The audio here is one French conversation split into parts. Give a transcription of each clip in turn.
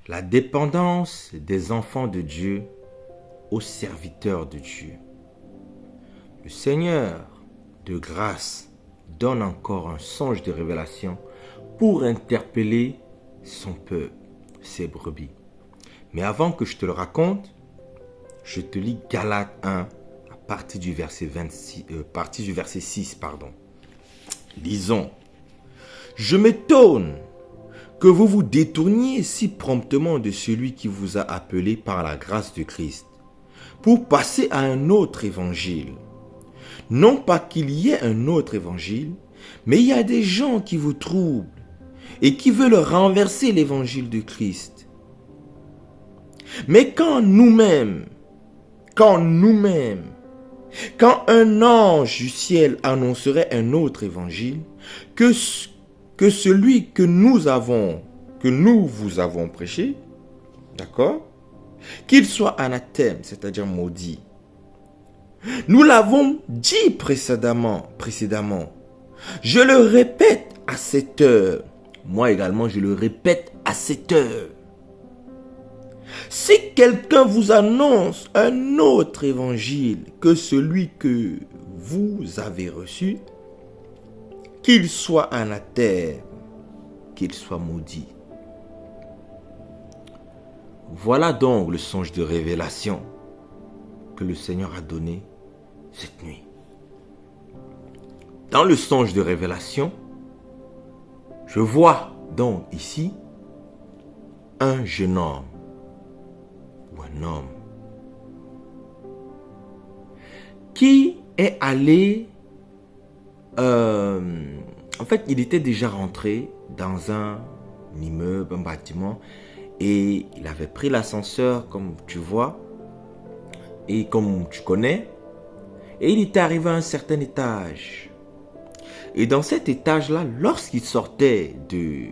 La dépendance des enfants de Dieu aux serviteurs de Dieu. Le Seigneur de grâce donne encore un songe de révélation pour interpeller son peuple, ses brebis. Mais avant que je te le raconte, je te lis Galates 1 à partir du verset 6. Lisons. Je m'étonne que vous vous détourniez si promptement de celui qui vous a appelé par la grâce de Christ, pour passer à un autre évangile. Non pas qu'il y ait un autre évangile, mais il y a des gens qui vous troublent et qui veulent renverser l'évangile de Christ. Mais quand un ange du ciel annoncerait un autre évangile que celui que nous vous avons prêché, d'accord, qu'il soit anathème, c'est-à-dire maudit. Nous l'avons dit précédemment. Je le répète à cette heure. Moi également, je le répète à cette heure. Si quelqu'un vous annonce un autre évangile que celui que vous avez reçu, qu'il soit anathème, qu'il soit maudit. Voilà donc le songe de révélation que le Seigneur a donné cette nuit. Dans le songe de révélation, je vois donc ici un jeune homme ou un homme qui est allé, en fait, il était déjà rentré dans un immeuble, un bâtiment, et il avait pris l'ascenseur, comme tu vois, et comme tu connais, et il était arrivé à un certain étage. Et dans cet étage-là, lorsqu'il sortait de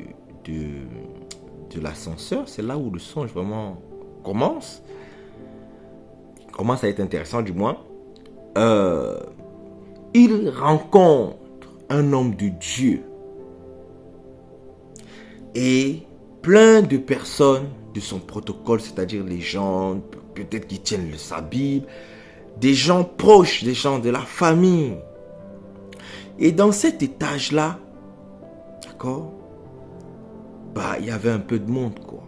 l'ascenseur, c'est là où le songe vraiment commence à être intéressant du moins. Il rencontre un homme de Dieu et plein de personnes de son protocole, c'est-à-dire les gens peut-être qui tiennent sa Bible, des gens proches, des gens de la famille. Et dans cet étage-là, d'accord, il y avait un peu de monde, quoi.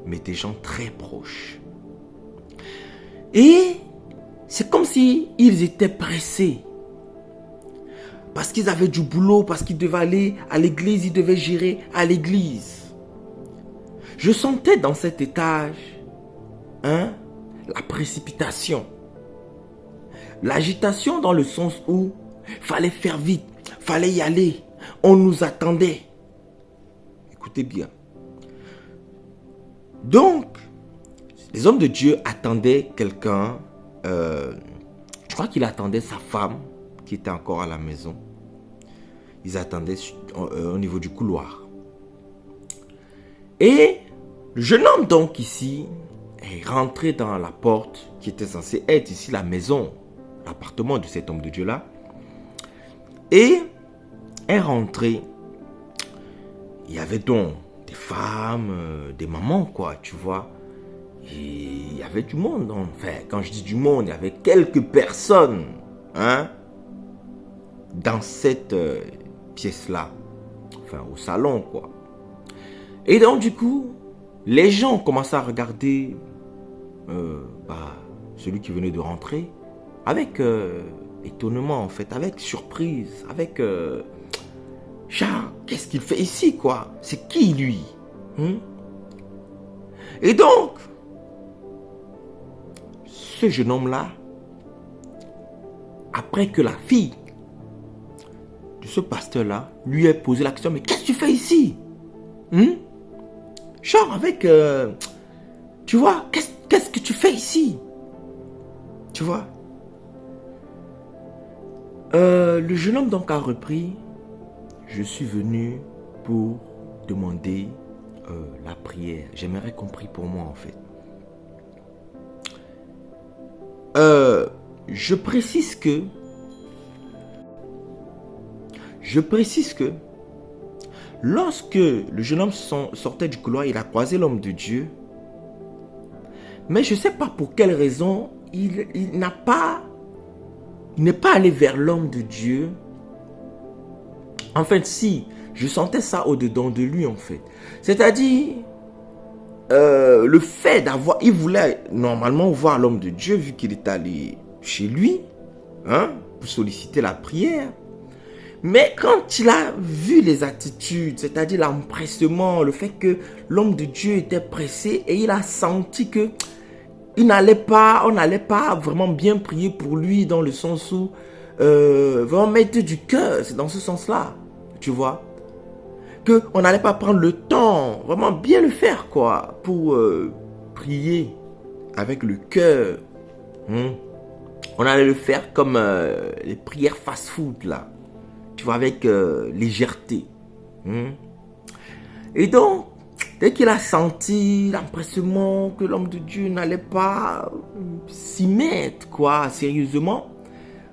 Mais des gens très proches. Et c'est comme si ils étaient pressés. Parce qu'ils avaient du boulot, parce qu'ils devaient aller à l'église, ils devaient gérer à l'église. Je sentais dans cet étage, la précipitation. L'agitation dans le sens où fallait faire vite, fallait y aller, on nous attendait. Écoutez bien. Donc, les hommes de Dieu attendaient quelqu'un, je crois qu'il attendait sa femme qui était encore à la maison. Ils attendaient au niveau du couloir. Et le jeune homme donc ici est rentré dans la porte qui était censée être ici la maison, l'appartement de cet homme de Dieu là. Et est rentré. Il y avait donc des femmes, des mamans quoi, tu vois. Et il y avait du monde. Enfin, quand je dis du monde, il y avait quelques personnes, dans cette pièce-là. Enfin, au salon, quoi. Et donc, du coup, les gens ont commencé à regarder celui qui venait de rentrer avec étonnement, en fait, avec surprise, avec... genre, qu'est-ce qu'il fait ici, quoi? C'est qui, lui? Et donc, ce jeune homme-là, après que la fille de ce pasteur-là lui ait posé la question, mais qu'est-ce que tu fais ici? Genre avec, tu vois, qu'est-ce que tu fais ici? Tu vois? Le jeune homme donc a repris, je suis venu pour demander la prière. J'aimerais qu'on prie pour moi en fait. Je précise que lorsque le jeune homme sortait du couloir, il a croisé l'homme de Dieu. Mais je ne sais pas pour quelle raison, il n'est pas allé vers l'homme de Dieu. En fait, si, je sentais ça au-dedans de lui, en fait. C'est-à-dire, le fait d'avoir... Il voulait normalement voir l'homme de Dieu, vu qu'il est allé chez lui, hein, pour solliciter la prière. Mais quand il a vu les attitudes, c'est-à-dire l'empressement, le fait que l'homme de Dieu était pressé, et il a senti que on n'allait pas vraiment bien prier pour lui, dans le sens où vraiment mettre du cœur, c'est dans ce sens-là, tu vois, qu'on n'allait pas prendre le temps, vraiment bien le faire, quoi, pour prier avec le cœur. On allait le faire comme les prières fast-food, là, tu vois, avec légèreté. Et donc, dès qu'il a senti l'empressement que l'homme de Dieu n'allait pas s'y mettre, quoi, sérieusement,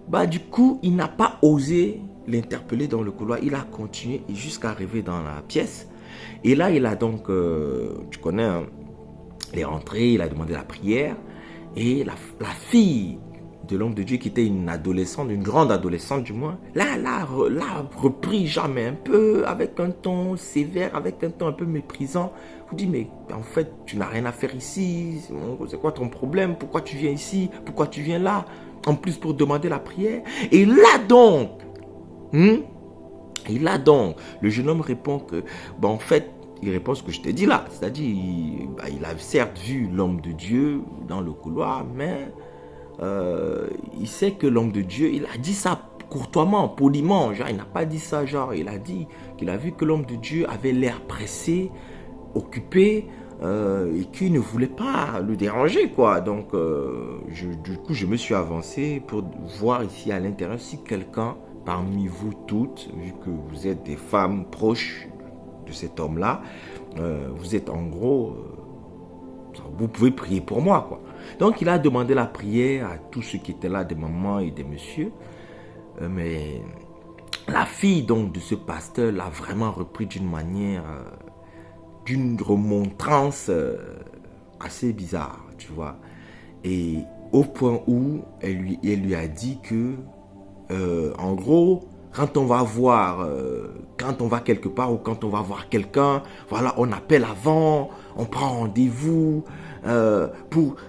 bah du coup, il n'a pas osé l'interpeller dans le couloir. Il a continué jusqu'à arriver dans la pièce. Et là, il a donc, tu connais, hein, il est rentré, il a demandé la prière. Et la fille de l'homme de Dieu, qui était une adolescente, une grande adolescente du moins, là, elle a repris jamais un peu, avec un ton sévère, avec un ton un peu méprisant. Vous dites, mais en fait, tu n'as rien à faire ici, c'est quoi ton problème? Pourquoi tu viens ici? Pourquoi tu viens là? En plus pour demander la prière. Et là donc, le jeune homme répond que, en fait, il répond ce que je t'ai dit là, c'est-à-dire, il a certes vu l'homme de Dieu dans le couloir, mais il sait que l'homme de Dieu, il a dit ça courtoisement, poliment, genre il n'a pas dit ça, genre il a dit qu'il a vu que l'homme de Dieu avait l'air pressé, occupé, et qu'il ne voulait pas le déranger, quoi. Donc du coup je me suis avancé pour voir ici à l'intérieur si quelqu'un parmi vous toutes, vu que vous êtes des femmes proches de cet homme là, vous êtes en gros, vous pouvez prier pour moi, quoi. Donc il a demandé la prière à tous ceux qui étaient là, des mamans et des messieurs. Mais la fille donc de ce pasteur l'a vraiment repris d'une manière, d'une remontrance assez bizarre, tu vois. Et au point où elle lui a dit que, en gros, quand on va voir, quand on va quelque part ou quand on va voir quelqu'un, voilà, on appelle avant, on prend rendez-vous.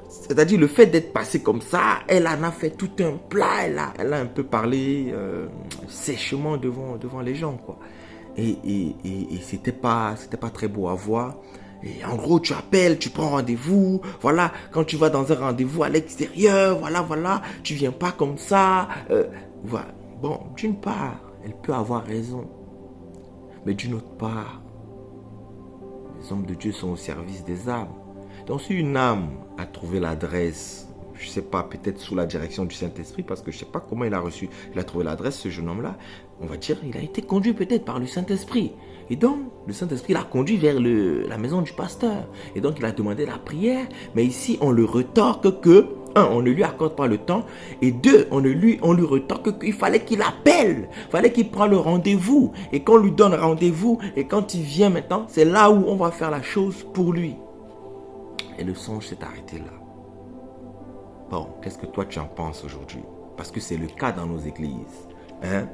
C'est-à-dire le fait d'être passé comme ça, elle en a fait tout un plat, elle a un peu parlé sèchement devant les gens, quoi. Et c'était pas très beau à voir. Et en gros, tu appelles, tu prends rendez-vous, voilà, quand tu vas dans un rendez-vous à l'extérieur, voilà, tu viens pas comme ça, voilà. Bon, d'une part, elle peut avoir raison, mais d'une autre part, les hommes de Dieu sont au service des âmes. Donc si une âme a trouvé l'adresse, je ne sais pas, peut-être sous la direction du Saint-Esprit, parce que je ne sais pas comment il a trouvé l'adresse, ce jeune homme-là, on va dire, il a été conduit peut-être par le Saint-Esprit. Et donc, le Saint-Esprit l'a conduit vers la maison du pasteur. Et donc, il a demandé la prière, mais ici, on le retorque que, un, on ne lui accorde pas le temps, et deux, on lui retorque qu'il fallait qu'il appelle, il fallait qu'il prenne le rendez-vous, et qu'on lui donne rendez-vous, et quand il vient maintenant, c'est là où on va faire la chose pour lui. Et le songe s'est arrêté là. Bon, qu'est-ce que toi tu en penses aujourd'hui? Parce que c'est le cas dans nos églises. Hein?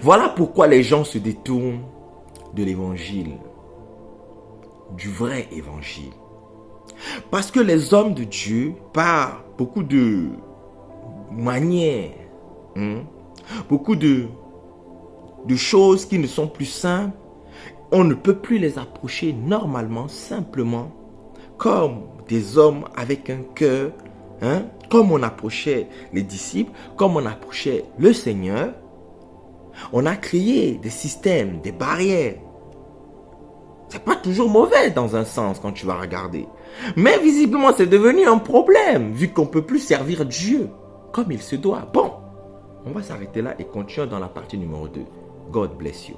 Voilà pourquoi les gens se détournent de l'évangile, du vrai évangile. Parce que les hommes de Dieu, par beaucoup de manières, beaucoup de choses qui ne sont plus simples, on ne peut plus les approcher normalement, simplement, comme des hommes avec un cœur, comme on approchait les disciples, comme on approchait le Seigneur. On a créé des systèmes, des barrières. C'est pas toujours mauvais dans un sens quand tu vas regarder. Mais visiblement, c'est devenu un problème, vu qu'on ne peut plus servir Dieu comme il se doit. Bon, on va s'arrêter là et continuer dans la partie numéro 2. God bless you.